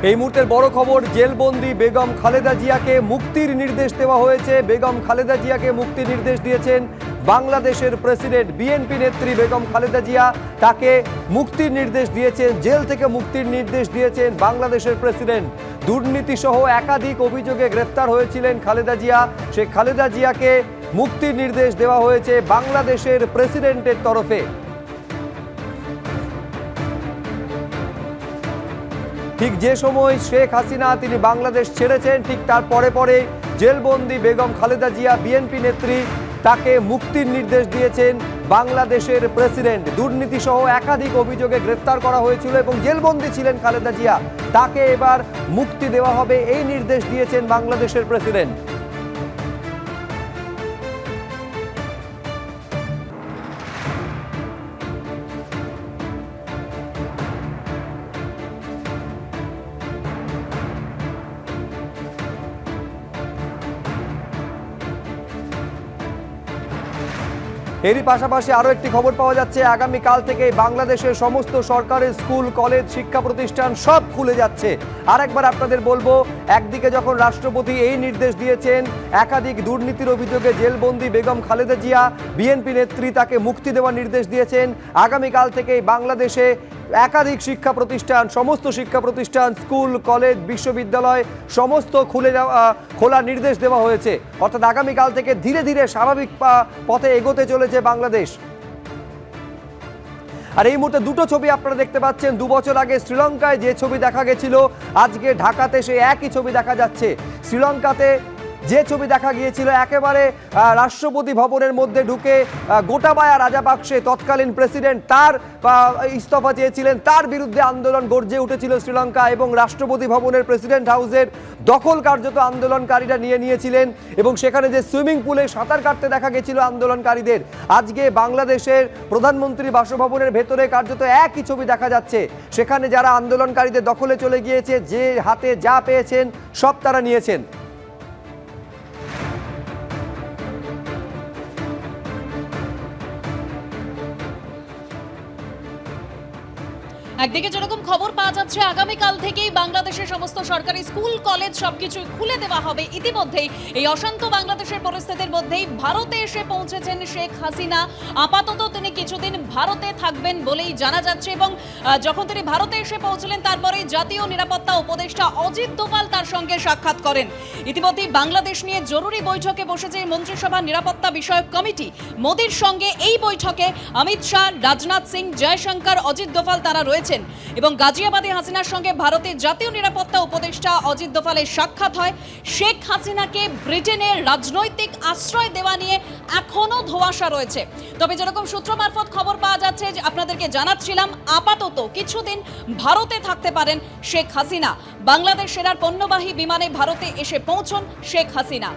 এই মুহূর্তের বড় খবর, জেলবন্দি বেগম খালেদা জিয়াকে মুক্তির নির্দেশ দেওয়া হয়েছে। বেগম খালেদা জিয়াকে মুক্তির নির্দেশ দিয়েছেন বাংলাদেশের প্রেসিডেন্ট। বিএনপি নেত্রী বেগম খালেদা জিয়া, তাকে মুক্তির নির্দেশ দিয়েছেন, জেল থেকে মুক্তির নির্দেশ দিয়েছেন বাংলাদেশের প্রেসিডেন্ট। দুর্নীতি সহ একাধিক অভিযোগে গ্রেফতার হয়েছিলেন খালেদা জিয়া। সে খালেদা জিয়াকে মুক্তির নির্দেশ দেওয়া হয়েছে বাংলাদেশের প্রেসিডেন্টের তরফে। ঠিক যে সময় শেখ হাসিনা তিনি বাংলাদেশ ছেড়েছেন, ঠিক তার পরে জেলবন্দি বেগম খালেদা জিয়া, বিএনপি নেত্রী, তাকে মুক্তির নির্দেশ দিয়েছেন বাংলাদেশের প্রেসিডেন্ট। দুর্নীতি সহ একাধিক অভিযোগে গ্রেফতার করা হয়েছিল এবং জেলবন্দি ছিলেন খালেদা জিয়া, তাকে এবার মুক্তি দেওয়া হবে, এই নির্দেশ দিয়েছেন বাংলাদেশের প্রেসিডেন্ট। এরই পাশাপাশি আরও একটি খবর পাওয়া যাচ্ছে, আগামীকাল থেকে বাংলাদেশের সমস্ত সরকারি স্কুল, কলেজ, শিক্ষা প্রতিষ্ঠান সব খুলে যাচ্ছে। আরেকবার আপনাদের বলবো, একদিকে যখন রাষ্ট্রপতি এই নির্দেশ দিয়েছেন, একাধিক দুর্নীতির অভিযোগে জেলবন্দি বেগম খালেদা জিয়া, বিএনপি নেত্রী, তাকে মুক্তি দেওয়ার নির্দেশ দিয়েছেন। আগামীকাল থেকেই বাংলাদেশে একাধিক শিক্ষা প্রতিষ্ঠান, সমস্ত শিক্ষা প্রতিষ্ঠান, স্কুল, কলেজ, বিশ্ববিদ্যালয় সমস্ত খোলার নির্দেশ দেওয়া হয়েছে। অর্থাৎ আগামীকাল থেকে ধীরে ধীরে স্বাভাবিক পথে এগোতে চলেছে বাংলাদেশ। আর এই মুহূর্তে দুটো ছবি আপনারা দেখতে পাচ্ছেন। 2 বছর আগে শ্রীলঙ্কায় যে ছবি দেখা গেছিল, আজকে ঢাকাতে সেই একই ছবি দেখা যাচ্ছে। শ্রীলঙ্কাতে যে ছবি দেখা গিয়েছিল, একেবারে রাষ্ট্রপতি ভবনের মধ্যে ঢুকে গোটাবায়া রাজাপাকসে, তৎকালীন প্রেসিডেন্ট, তার ইস্তফা চেয়েছিলেন, তার বিরুদ্ধে আন্দোলন গর্জে উঠেছিল শ্রীলঙ্কা এবং রাষ্ট্রপতি ভবনের প্রেসিডেন্ট হাউসের দখল কার্যত আন্দোলনকারীরা নিয়ে নিয়েছিলেন এবং সেখানে যে সুইমিং পুলে সাঁতার কাটতে দেখা গেছিল আন্দোলনকারীদের, আজকে বাংলাদেশের প্রধানমন্ত্রী বাসভবনের ভেতরে কার্যত একই ছবি দেখা যাচ্ছে। সেখানে যারা আন্দোলনকারীদের দখলে চলে গিয়েছে, যে হাতে যা পেয়েছেন সব তারা নিয়েছেন। একদিকে যেরকম খবর পাওয়া যাচ্ছে, আগামীকাল থেকেই বাংলাদেশের সমস্ত সরকারি স্কুল, কলেজ সবকিছু খুলে দেওয়া হবে। ইতিমধ্যেই এই অশান্ত বাংলাদেশের পরিস্থিতির মধ্যেই ভারতে এসে পৌঁছেছেন শেখ হাসিনা। আপাতত তিনি কিছুদিন ভারতে থাকবেন বলেই জানা যাচ্ছে এবং যখন তিনি ভারতে এসে পৌঁছলেন, তারপরেই জাতীয় নিরাপত্তা উপদেষ্টা অজিত দোভাল তার সঙ্গে সাক্ষাৎ করেন। ইতিমধ্যেই বাংলাদেশ নিয়ে জরুরি বৈঠকে বসেছে মন্ত্রিসভা নিরাপত্তা বিষয়ক কমিটি। মোদির সঙ্গে এই বৈঠকে অমিত শাহ, রাজনাথ সিং, জয়শঙ্কর, অজিত দোভাল তারা রয়েছে এবং গাজিয়াবাদে হাসিনার সঙ্গে ভারতের জাতীয় নিরাপত্তা উপদেষ্টা অজিত দোভালের সাক্ষাৎ হয়। শেখ হাসিনাকে ব্রিটেনের রাজনৈতিক আশ্রয় দেওয়া নিয়ে এখনো ধোঁয়াশা রয়েছে। তবে যেরকম সূত্র মারফত খবর পাওয়া যাচ্ছে, যে আপনাদেরকে জানাচ্ছিলাম, আপাতত কিছুদিন ভারতে থাকতে পারেন শেখ হাসিনা। বাংলাদেশ সেনার পণ্যবাহী বিমানে ভারতে এসে পৌঁছন শেখ হাসিনা।